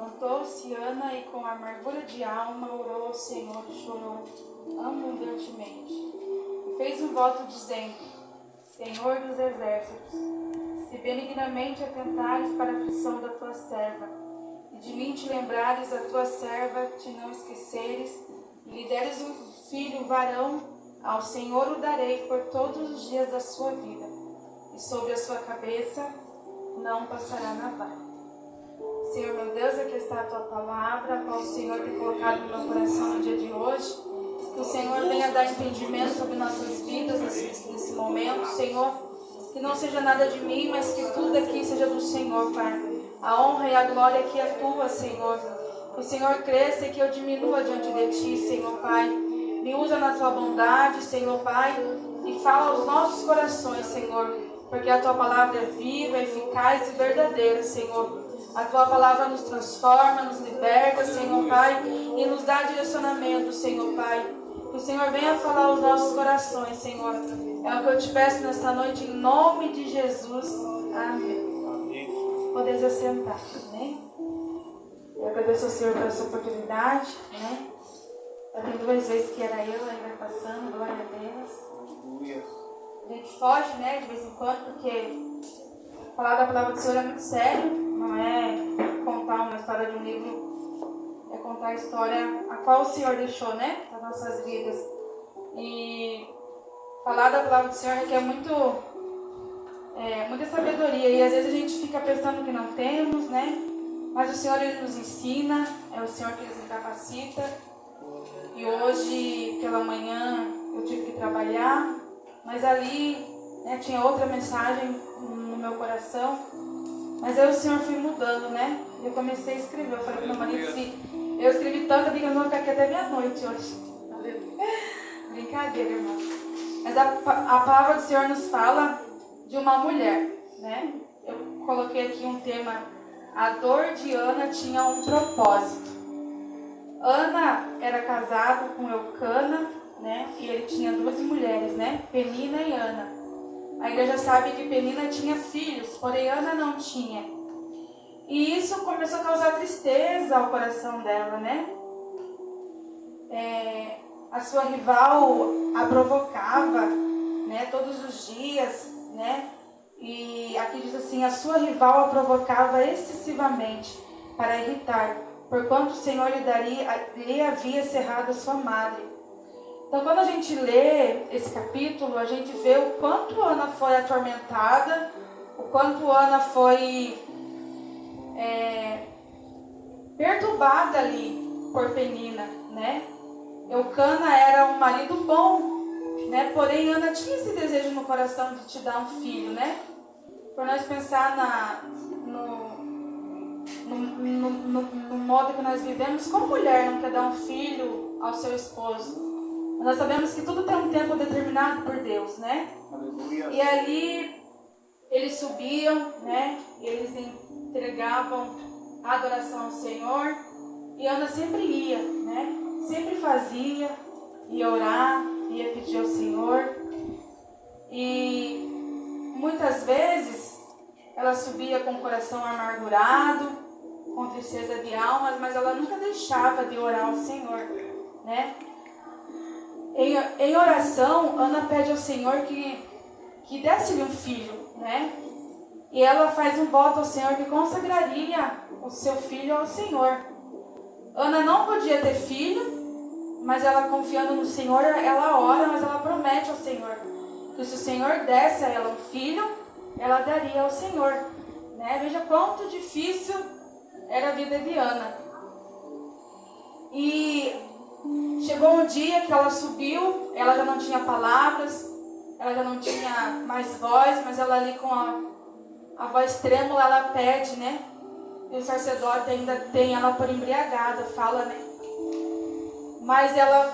Levantou-se Ana e com amargura de alma orou ao Senhor e chorou abundantemente. E fez um voto dizendo: Senhor dos exércitos, se benignamente atentares para a aflição da tua serva, e de mim te lembrares a tua serva, te não esqueceres, e lhe deres um filho varão, ao Senhor o darei por todos os dias da sua vida, e sobre a sua cabeça não passará navalha. Senhor meu Deus, aqui está a tua palavra, a qual o Senhor tem colocado no meu coração no dia de hoje. Que o Senhor venha dar entendimento sobre nossas vidas nesse momento, Senhor. Que não seja nada de mim, mas que tudo aqui seja do Senhor, Pai. A honra e a glória aqui é tua, Senhor. Que o Senhor cresça e que eu diminua diante de ti, Senhor, Pai. Me usa na tua bondade, Senhor, Pai, e fala aos nossos corações, Senhor. Porque a tua palavra é viva, eficaz e verdadeira, Senhor. A tua palavra nos transforma, nos liberta, Senhor, Pai, e nos dá direcionamento, Senhor, Pai. Que o Senhor venha falar aos nossos corações, Senhor. É o que eu te peço nesta noite, em nome de Jesus. Amém. Podeis assentar, amém? Eu agradeço ao Senhor por essa oportunidade, né? Já tem 2 vezes que era eu, aí vai passando, glória a Deus. A gente foge, né, de vez em quando, porque falar da palavra do Senhor é muito sério. Não é contar uma história de um livro, é contar a história a qual o Senhor deixou, né, nas nossas vidas. E falar da palavra do Senhor requer muita sabedoria, e às vezes a gente fica pensando que não temos, né? Mas o Senhor, Ele nos ensina, é o Senhor que nos capacita. E hoje, pela manhã, eu tive que trabalhar, mas ali, né, tinha outra mensagem no meu coração. Mas aí o Senhor foi mudando, né? E eu comecei a escrever. Eu falei para meu marido, se eu escrevi tanto, eu digo que eu vou ficar aqui até meia-noite hoje. Brincadeira, irmão. Mas a palavra do Senhor nos fala de uma mulher, né? Eu coloquei aqui um tema: a dor de Ana tinha um propósito. Ana era casado com Eucana, né? E ele tinha 2 mulheres, né? Penina e Ana. A igreja sabe que Penina tinha filhos, porém Ana não tinha. E isso começou a causar tristeza ao coração dela, né? A sua rival a provocava, né? Todos os dias, né? E aqui diz assim: a sua rival a provocava excessivamente para irritar, porquanto o Senhor lhe havia cerrado a sua madre. Então, quando a gente lê esse capítulo, a gente vê o quanto Ana foi atormentada, o quanto Ana foi perturbada ali por Penina, né? Eucana era um marido bom, né? Porém, Ana tinha esse desejo no coração de te dar um filho, né? Por nós pensar no modo que nós vivemos, como mulher não quer dar um filho ao seu esposo? Nós sabemos que tudo tem um tempo determinado por Deus, né? Aleluia. E ali eles subiam, né? Eles entregavam a adoração ao Senhor. E Ana sempre ia, né? Sempre fazia, ia orar, ia pedir ao Senhor. E muitas vezes ela subia com o coração amargurado, com tristeza de almas, mas ela nunca deixava de orar ao Senhor, né? Em oração, Ana pede ao Senhor que desse-lhe um filho, né? E ela faz um voto ao Senhor que consagraria o seu filho ao Senhor. Ana não podia ter filho, mas ela, confiando no Senhor, ela ora, mas ela promete ao Senhor que se o Senhor desse a ela um filho, ela daria ao Senhor, né? Veja quanto difícil era a vida de Ana. E chegou um dia que ela subiu, ela já não tinha palavras, ela já não tinha mais voz, mas ela ali com a voz trêmula, ela pede, né? E o sacerdote ainda tem ela por embriagada, fala, né? Mas ela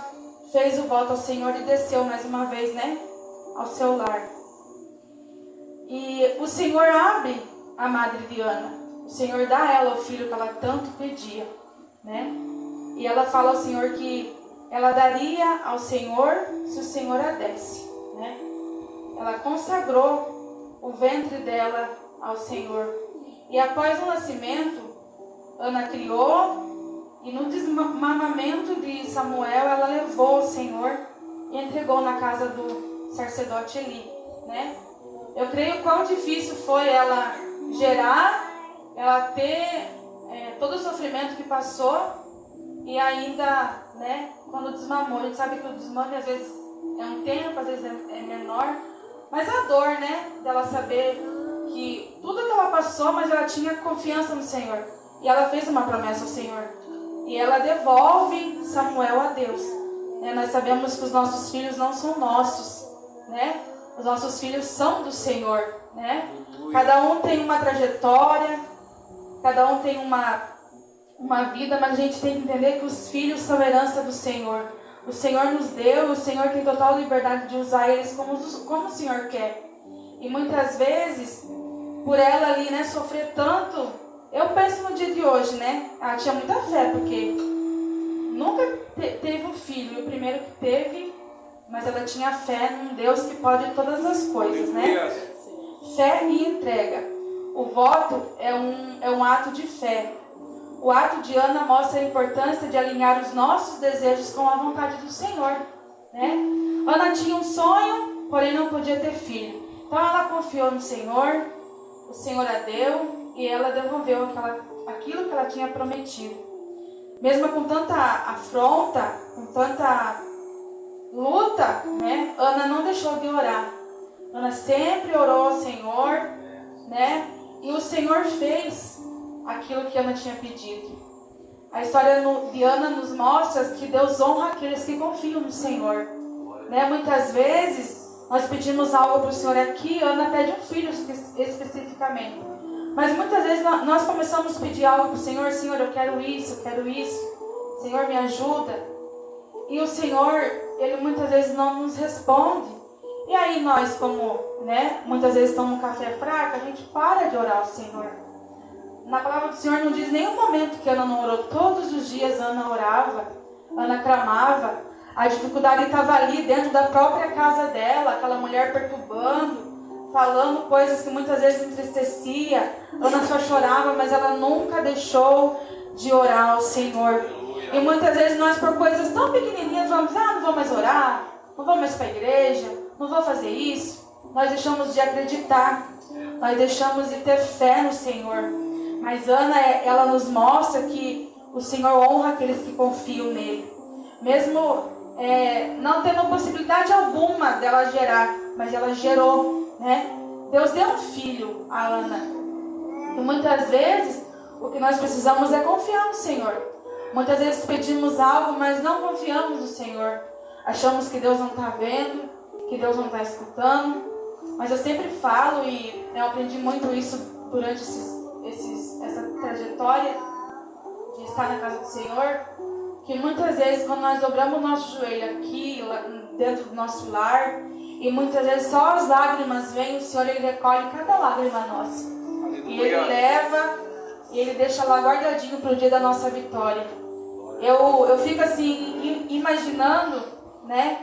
fez o voto ao Senhor e desceu mais uma vez, né? Ao seu lar. E o Senhor abre a madre de Ana. O Senhor dá a ela o filho que ela tanto pedia, né? E ela fala ao Senhor que ela daria ao Senhor se o Senhor a desse, né? Ela consagrou o ventre dela ao Senhor. E após o nascimento, Ana criou, e no desmamamento de Samuel, ela levou o Senhor e entregou na casa do sacerdote Eli, né? Eu creio quão difícil foi ela gerar, ela ter todo o sofrimento que passou, e ainda, né, quando desmamou, a gente sabe que o desmame às vezes é um tempo, às vezes é menor, mas a dor, né, dela saber que tudo que ela passou, mas ela tinha confiança no Senhor, e ela fez uma promessa ao Senhor, e ela devolve Samuel a Deus, né? Nós sabemos que os nossos filhos não são nossos, né? Os nossos filhos são do Senhor, né? Cada um tem uma trajetória, cada um tem uma vida, mas a gente tem que entender que os filhos são herança do Senhor. O Senhor nos deu, o Senhor tem total liberdade de usar eles como o Senhor quer. E muitas vezes, por ela ali, né, sofrer tanto, eu penso no dia de hoje, né? Ela tinha muita fé, porque nunca teve um filho, e o primeiro que teve, mas ela tinha fé num Deus que pode todas as coisas, né? Fé e entrega. O voto é um ato de fé. O ato de Ana mostra a importância de alinhar os nossos desejos com a vontade do Senhor, né? Ana tinha um sonho, porém não podia ter filho. Então ela confiou no Senhor, o Senhor a deu e ela devolveu aquilo que ela tinha prometido. Mesmo com tanta afronta, com tanta luta, né? Ana não deixou de orar. Ana sempre orou ao Senhor, né? E o Senhor fez aquilo que Ana tinha pedido. A história de Ana nos mostra que Deus honra aqueles que confiam no Senhor, né? Muitas vezes nós pedimos algo para o Senhor aqui, Ana pede um filho especificamente. Mas muitas vezes nós começamos a pedir algo para o Senhor, Senhor, eu quero isso, Senhor, me ajuda. E o Senhor, Ele muitas vezes não nos responde. E aí nós, como, né, muitas vezes estamos no café fraco, a gente para de orar ao Senhor. Na palavra do Senhor não diz nenhum momento que Ana não orou. Todos os dias Ana orava, Ana clamava. A dificuldade estava ali dentro da própria casa dela, aquela mulher perturbando, falando coisas que muitas vezes entristecia. Ana só chorava, mas ela nunca deixou de orar ao Senhor. E muitas vezes nós, por coisas tão pequenininhas, vamos, não vou mais orar, não vou mais para a igreja, não vou fazer isso. Nós deixamos de acreditar, nós deixamos de ter fé no Senhor. Mas Ana, ela nos mostra que o Senhor honra aqueles que confiam nele. Mesmo não tendo possibilidade alguma dela gerar, mas ela gerou, né? Deus deu um filho a Ana. E muitas vezes, o que nós precisamos é confiar no Senhor. Muitas vezes pedimos algo, mas não confiamos no Senhor. Achamos que Deus não está vendo, que Deus não está escutando. Mas eu sempre falo, e eu aprendi muito isso durante essa trajetória de estar na casa do Senhor, que muitas vezes quando nós dobramos o nosso joelho aqui, dentro do nosso lar, e muitas vezes só as lágrimas vêm, o Senhor, Ele recolhe cada lágrima nossa. E Ele leva, e Ele deixa lá guardadinho para o dia da nossa vitória. Eu fico assim, imaginando, né,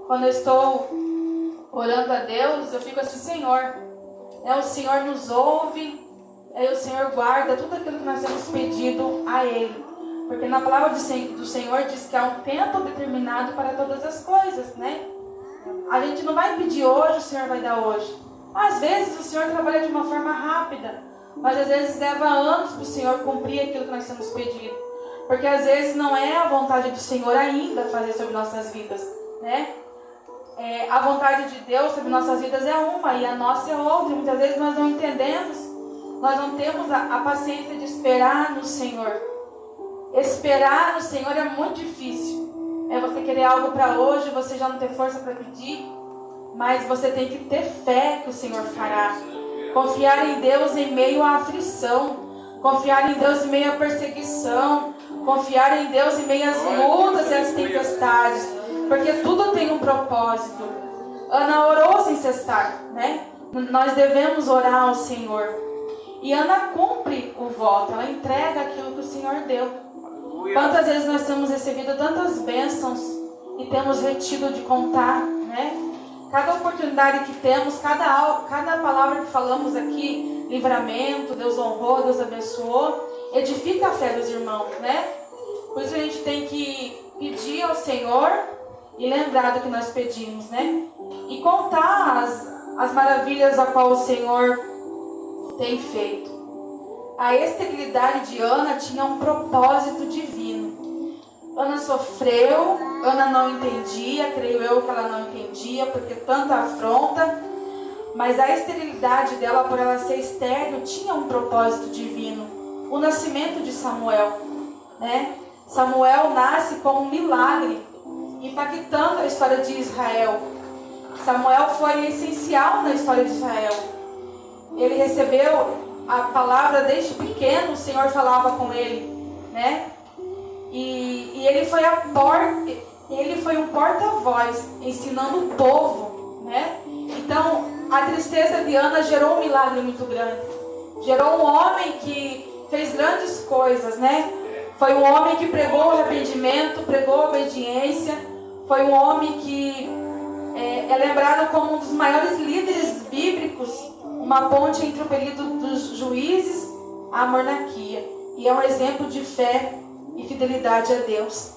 quando eu estou orando a Deus, eu fico assim, Senhor, né, o Senhor nos ouve, o Senhor guarda tudo aquilo que nós temos pedido a Ele. Porque na palavra do Senhor diz que há um tempo determinado para todas as coisas, né? A gente não vai pedir hoje, o Senhor vai dar hoje. Às vezes o Senhor trabalha de uma forma rápida, mas às vezes leva anos para o Senhor cumprir aquilo que nós temos pedido. Porque às vezes não é a vontade do Senhor ainda fazer sobre nossas vidas, né? A vontade de Deus sobre nossas vidas é uma e a nossa é outra. E muitas vezes nós não entendemos, nós não temos a paciência de esperar no Senhor. Esperar no Senhor é muito difícil. É você querer algo para hoje, você já não ter força para pedir, mas você tem que ter fé que o Senhor fará. Confiar em Deus em meio à aflição, confiar em Deus em meio à perseguição, confiar em Deus em meio às lutas e às tempestades, porque tudo tem um propósito. Ana orou sem cessar, né? Nós devemos orar ao Senhor. E Ana cumpre o voto, ela entrega aquilo que o Senhor deu. Quantas vezes nós temos recebido tantas bênçãos e temos retido de contar, né? Cada oportunidade que temos, cada palavra que falamos aqui, livramento, Deus honrou, Deus abençoou, edifica a fé dos irmãos, né? Por isso a gente tem que pedir ao Senhor e lembrar do que nós pedimos, né? E contar as maravilhas a qual o Senhor tem feito. A esterilidade de Ana tinha um propósito divino. Ana sofreu, Ana não entendia, creio eu que ela não entendia, porque tanta afronta. Mas a esterilidade dela, por ela ser estéril, tinha um propósito divino. O nascimento de Samuel, né? Samuel nasce como um milagre, impactando a história de Israel. Samuel foi essencial na história de Israel. Ele recebeu a palavra desde pequeno, o Senhor falava com ele, né? E ele foi um porta-voz, ensinando o povo, né? Então, a tristeza de Ana gerou um milagre muito grande. Gerou um homem que fez grandes coisas, né? Foi um homem que pregou o arrependimento, pregou a obediência. Foi um homem que é lembrado como um dos maiores líderes bíblicos, uma ponte entre o período dos juízes à monarquia. E é um exemplo de fé e fidelidade a Deus.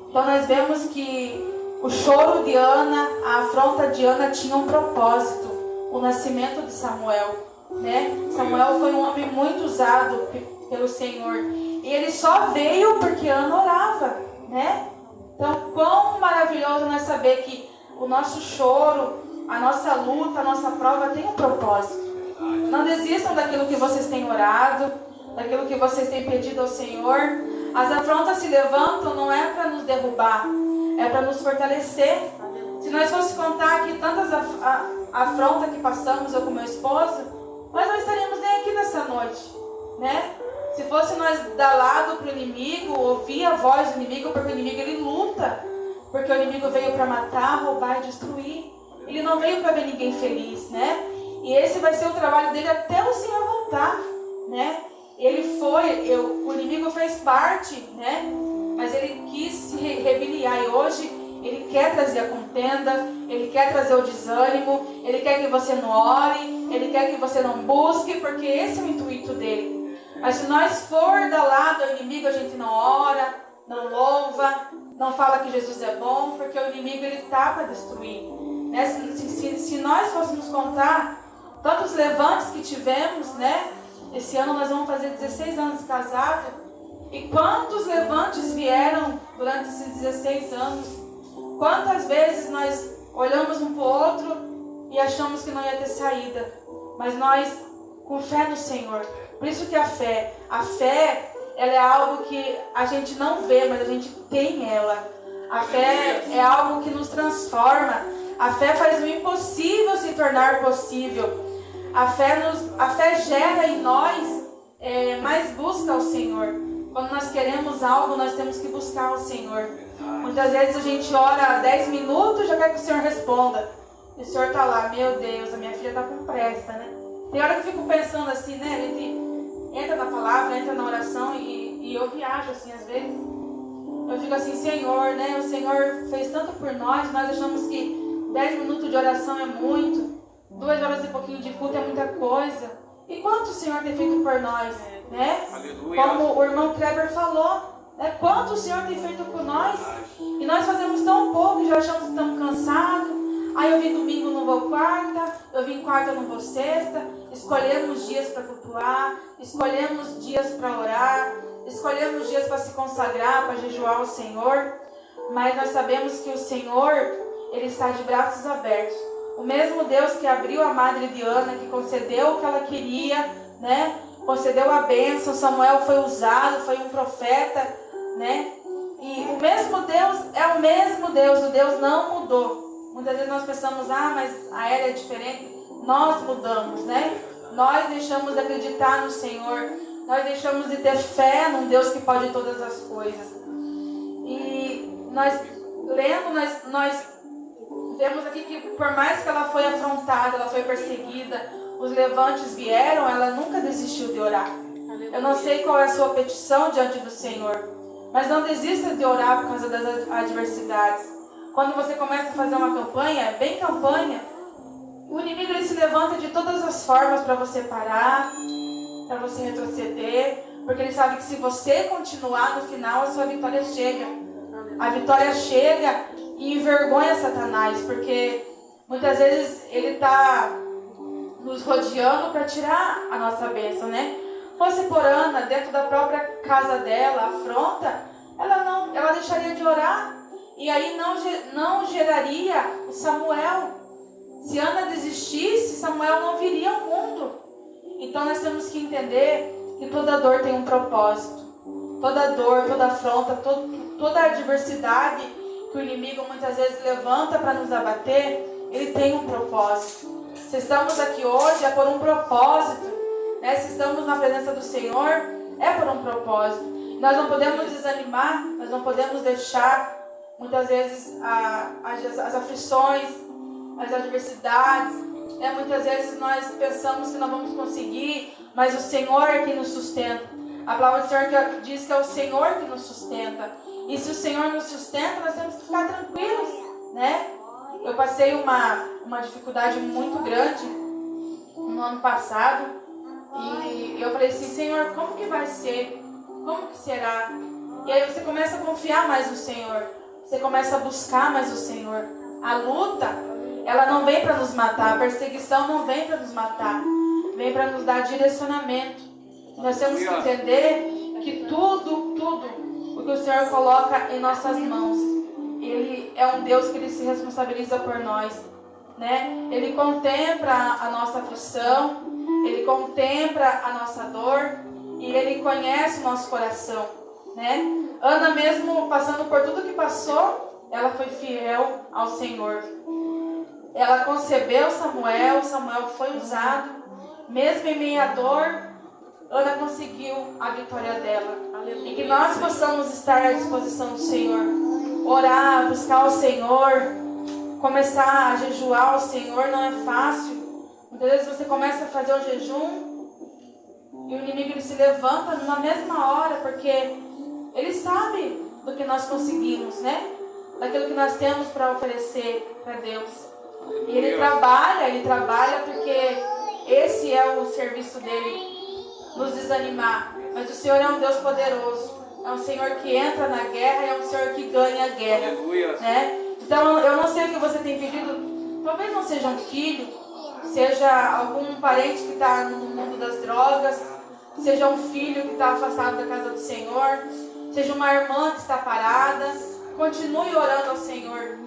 Então nós vemos que o choro de Ana, a afronta de Ana tinha um propósito, o nascimento de Samuel, né? Samuel foi um homem muito usado pelo Senhor. E ele só veio porque Ana orava, né? Então, quão maravilhoso nós saber que o nosso choro, a nossa luta, a nossa prova tem um propósito. Não desistam daquilo que vocês têm orado, daquilo que vocês têm pedido ao Senhor. As afrontas se levantam não é para nos derrubar, é para nos fortalecer. Se nós fosse contar aqui tantas afrontas que passamos, eu com meu esposo, nós não estaríamos nem aqui nessa noite, né? Se fosse nós dar lado para o inimigo, ouvir a voz do inimigo, porque o inimigo ele luta, porque o inimigo veio para matar, roubar e destruir. Ele não veio para ver ninguém feliz, né? E esse vai ser o trabalho dele até o Senhor voltar, né? O inimigo fez parte, né? Mas ele quis se rebeliar e hoje ele quer trazer a contenda, ele quer trazer o desânimo, ele quer que você não ore, ele quer que você não busque, porque esse é o intuito dele. Mas se nós for dar lado ao inimigo, a gente não ora, não louva, não fala que Jesus é bom, porque o inimigo ele está para destruir, né? Se nós fôssemos contar tantos levantes que tivemos, né? Esse ano nós vamos fazer 16 anos de casado. E quantos levantes vieram durante esses 16 anos? Quantas vezes nós olhamos um para o outro e achamos que não ia ter saída. Mas nós, com fé no Senhor. Por isso que a fé, ela é algo que a gente não vê, mas a gente tem ela. A fé é algo que nos transforma. A fé faz o impossível se tornar possível. A fé gera em nós mais busca ao Senhor. Quando nós queremos algo, nós temos que buscar ao Senhor. Muitas vezes a gente ora 10 minutos e já quer que o Senhor responda. E o Senhor está lá, meu Deus, a minha filha está com pressa, né? Tem hora que eu fico pensando assim, né? A gente entra na palavra, entra na oração e eu viajo assim às vezes. Eu fico assim, Senhor, né? O Senhor fez tanto por nós achamos que 10 minutos de oração é muito. 2 horas e pouquinho de culto é muita coisa. E quanto o Senhor tem feito por nós, né? Aleluia. Como o irmão Kleber falou, né? Quanto o Senhor tem feito por nós. E nós fazemos tão pouco e já achamos que estamos cansados. Aí eu vim domingo, não vou quarta. Eu vim quarta, não vou sexta. Escolhemos dias para cultuar. Escolhemos dias para orar. Escolhemos dias para se consagrar, para jejuar ao Senhor. Mas nós sabemos que o Senhor, Ele está de braços abertos. O mesmo Deus que abriu a madre de Ana, que concedeu o que ela queria, né? Concedeu a bênção. Samuel foi usado, foi um profeta, né? E o mesmo Deus é o mesmo Deus, o Deus não mudou. Muitas vezes nós pensamos, mas a era é diferente. Nós mudamos, né? Nós deixamos de acreditar no Senhor. Nós deixamos de ter fé num Deus que pode todas as coisas. E nós lendo, nós vemos aqui que por mais que ela foi afrontada, ela foi perseguida, os levantes vieram, ela nunca desistiu de orar. Eu não sei qual é a sua petição diante do Senhor, mas não desista de orar por causa das adversidades. Quando você começa a fazer uma campanha, bem campanha, o inimigo ele se levanta de todas as formas para você parar, para você retroceder, Porque Ele sabe que se você continuar, no final a sua vitória chega. A vitória chega e envergonha Satanás, porque muitas vezes ele está nos rodeando para tirar a nossa bênção, né? Fosse por Ana, dentro da própria casa dela, afronta, ela deixaria de orar. E aí não geraria o Samuel. Se Ana desistisse, Samuel não viria ao mundo. Então nós temos que entender que toda dor tem um propósito. Toda dor, toda afronta, toda adversidade que o inimigo muitas vezes levanta para nos abater, ele tem um propósito. Se estamos aqui hoje é por um propósito, né? Se estamos na presença do Senhor, é por um propósito. Nós não podemos desanimar, nós não podemos deixar muitas vezes as aflições, as adversidades, né? Muitas vezes nós pensamos que não vamos conseguir, mas o Senhor é quem nos sustenta. A palavra do Senhor diz que é o Senhor que nos sustenta. E se o Senhor nos sustenta, nós temos que ficar tranquilos, né? Eu passei uma dificuldade muito grande no ano passado. E eu falei assim, Senhor, como que vai ser? Como que será? E aí você começa a confiar mais no Senhor. Você começa a buscar mais o Senhor. A luta, ela não vem para nos matar. A perseguição não vem para nos matar. Vem para nos dar direcionamento. Nós temos que entender que tudo o que o Senhor coloca em nossas mãos, Ele é um Deus que Ele se responsabiliza por nós, né? Ele contempla a nossa aflição, Ele contempla a nossa dor e Ele conhece o nosso coração, né? Ana mesmo passando por tudo que passou, ela foi fiel ao Senhor. Ela concebeu Samuel foi usado, mesmo em meio à dor, Ana conseguiu a vitória dela. Aleluia. E que nós possamos estar à disposição do Senhor. Orar, buscar o Senhor. Começar a jejuar o Senhor não é fácil. Muitas vezes você começa a fazer o jejum e o inimigo ele se levanta na mesma hora, porque ele sabe do que nós conseguimos, né? Daquilo que nós temos para oferecer para Deus. E ele trabalha porque esse é o serviço dele. Nos desanimar, mas o Senhor é um Deus poderoso, é um Senhor que entra na guerra e é um Senhor que ganha a guerra, né? Então eu não sei o que você tem pedido, talvez não seja um filho, seja algum parente que está no mundo das drogas, seja um filho que está afastado da casa do Senhor, seja uma irmã que está parada. Continue orando ao Senhor,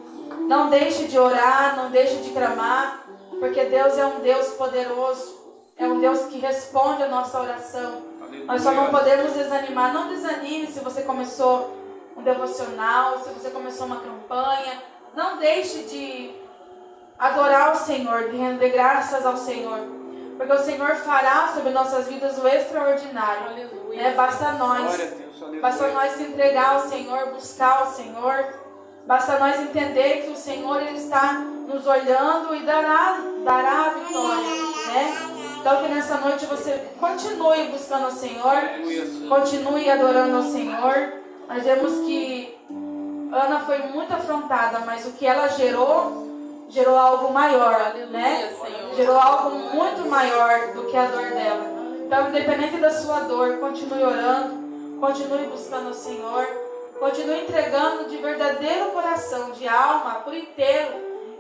não deixe de orar, não deixe de clamar, porque Deus é um Deus poderoso. É um Deus que responde a nossa oração. Nós só não podemos desanimar. Não desanime se você começou um devocional, se você começou uma campanha. Não deixe de adorar o Senhor, de render graças ao Senhor. Porque o Senhor fará sobre nossas vidas o extraordinário. Né? Basta nós se entregar ao Senhor, buscar o Senhor. Basta nós entender que o Senhor ele está nos olhando e dará a vitória. Né? Então que nessa noite você continue buscando o Senhor, continue adorando ao Senhor. Nós vemos que Ana foi muito afrontada, mas o que ela gerou algo maior, né? Gerou algo muito maior do que a dor dela. Então, independente da sua dor, continue orando, continue buscando o Senhor, continue entregando de verdadeiro coração, de alma, por inteiro.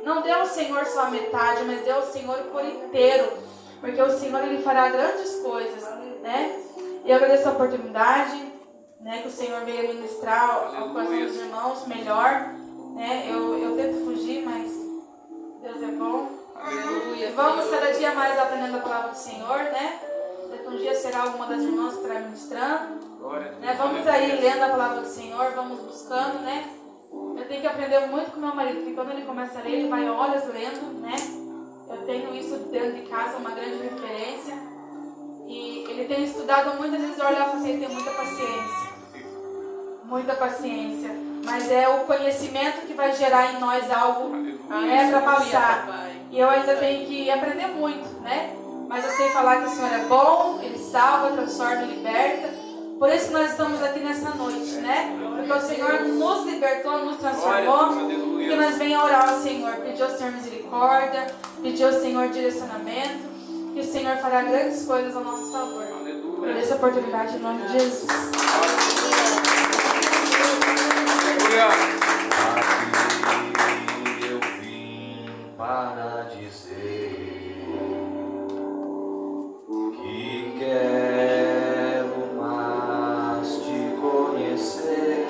Não dê ao Senhor só a metade, mas dê ao Senhor por inteiro. Porque o Senhor ele fará grandes coisas, né? E eu agradeço a oportunidade, né, que o Senhor veio ministrar ao coração dos irmãos melhor, né? Eu tento fugir, mas Deus é bom. Aleluia, vamos Senhor. Cada dia mais aprendendo a palavra do Senhor, né? Daqui um dia será alguma das irmãs que estará ministrando. Né? Vamos aí lendo a palavra do Senhor, vamos buscando, né? Eu tenho que aprender muito com meu marido, porque quando ele começa a ler, ele vai horas lendo, né? Eu tenho isso dentro de casa, uma grande referência. E ele tem estudado muitas vezes, olha, eu assim, ele tem muita paciência. Muita paciência. Mas é o conhecimento que vai gerar em nós algo para passar. E eu ainda tenho que aprender muito, né? Mas eu sei falar que o Senhor é bom, Ele salva, transforma e liberta. Por isso que nós estamos aqui nessa noite, né? Porque o Senhor nos libertou, nos transformou. Que nós venhamos orar ao Senhor, pedir ao Senhor misericórdia, pedir ao Senhor direcionamento, que o Senhor fará grandes coisas ao nosso favor. Por essa oportunidade em nome de Jesus. Aqui eu vim para dizer que quero mais te conhecer.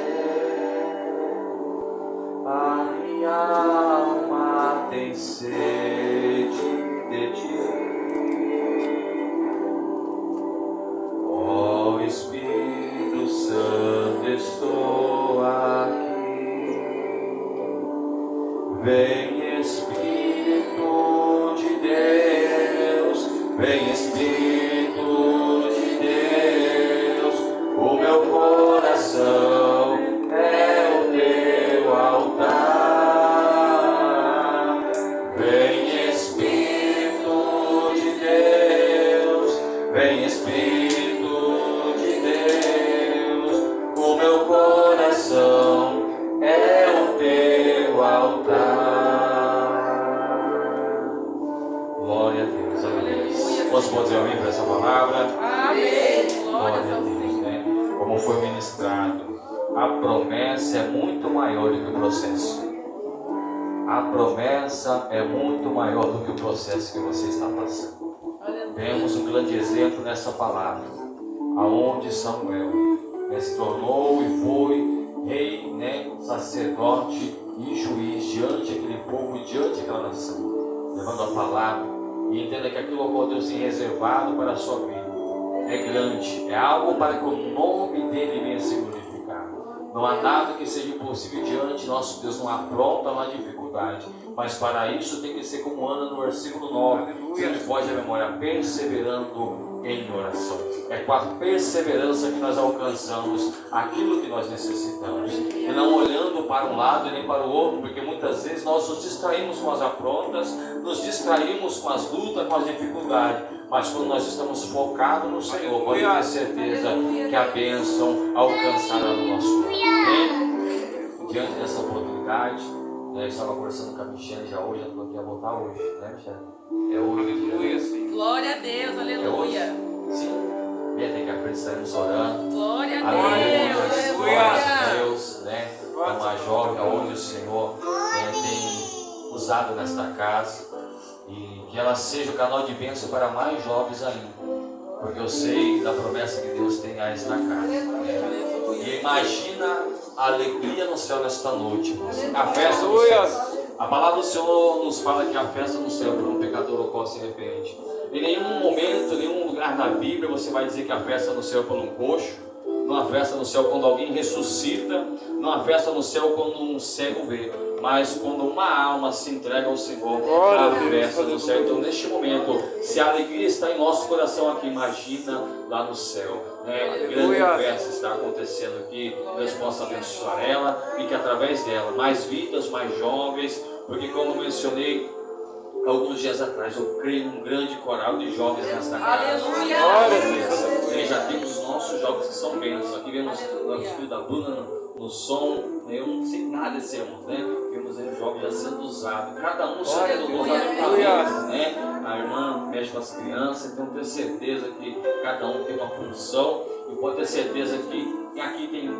A minha alma tem sede de ti. Ó Espírito Santo, estou aqui. Vem Espírito de Deus, vem Espírito de Deus, o meu coração é o teu altar. Vem Espírito de Deus, vem Espírito de Deus, o meu coração é o teu altar. Glória a Deus, aleluia. Posso dizer amém para essa palavra? Amém. Glória a Deus, né? Como foi ministrado, a promessa é muito maior do que o processo. A promessa é muito maior do que o processo que você está passando. Temos um grande exemplo nessa palavra, aonde Samuel se tornou e foi rei, sacerdote e juiz diante daquele povo, diante daquela nação, levando a palavra. E entenda que aquilo ao qual Deus tem reservado para a sua vida é grande, é algo para que o nome dele venha ser glorificado. Não há nada que seja impossível diante de nosso Deus, não há afronta, não há dificuldade. Mas para isso tem que ser como Ana no versículo 9, se não foge a memória, perseverando em oração. É com a perseverança que nós alcançamos aquilo que nós necessitamos. E não olhando para um lado e nem para o outro, porque muitas vezes nós nos distraímos com as afrontas, nos distraímos com as lutas, com as dificuldades. Mas quando nós estamos focados no Senhor, pode ter certeza que a bênção alcançará no nosso lar. Diante dessa oportunidade, eu estava conversando com a Michelle já hoje, ela falou que ia voltar hoje, né, Michelle? É hoje. Aleluia, sim. Glória a Deus, aleluia. É sim. E tem que aprender, estaremos orando. Glória a Aleluia. Deus. Glória a Deus, né? É uma jovem onde o Senhor tem usado nesta casa. E que ela seja o canal de bênção para mais jovens ainda. Porque eu sei da promessa que Deus tem a esta casa. E imagina a alegria no céu nesta noite, irmãos. A festa no céu. A palavra do Senhor nos fala que a festa no céu para um pecador ocorre se arrepende. Em nenhum momento, em nenhum lugar na Bíblia você vai dizer que a festa no céu é por um coxo, não há festa no céu quando alguém ressuscita, não há festa no céu quando um cego vê, mas quando uma alma se entrega ao Senhor, há festa no céu. Então neste momento, se a alegria está em nosso coração aqui, imagina lá no céu, grande festa está acontecendo aqui. Deus possa abençoar ela e que através dela mais vidas, mais jovens, porque como mencionei alguns dias atrás, eu creio num grande coral de jovens nesta casa. Aleluia! Já temos os nossos jovens que são bênçãos. Aqui vemos o filho da Bruna no som. Eu não sei nada desse irmão, Vemos os jovens já sendo usados. Cada um sendo usado, A irmã mexe com as crianças, então tenho certeza que cada um tem uma função. E pode ter certeza que aqui tem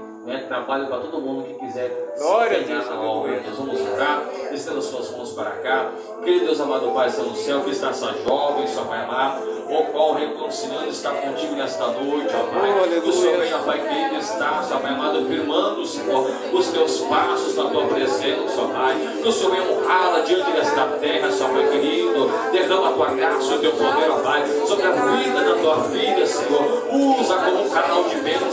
trabalho para todo mundo que quiser se empenhar na obra. Nós vamos orar, estenda suas mãos para cá. Querido Deus amado Pai, está no céu, que está essa jovem, só Pai amado, o qual reconciliando está contigo nesta noite, ó Pai. O Senhor vem, ó Pai, que está, ó Pai amado, firmando, Senhor, os teus passos na tua presença, ó Pai. Que o Senhor venha honrá-la diante desta terra, ó Pai querido. Derrama a tua graça, o teu poder, ó Pai, sobre a vida da tua filha, Senhor. Usa como um canal de bênção,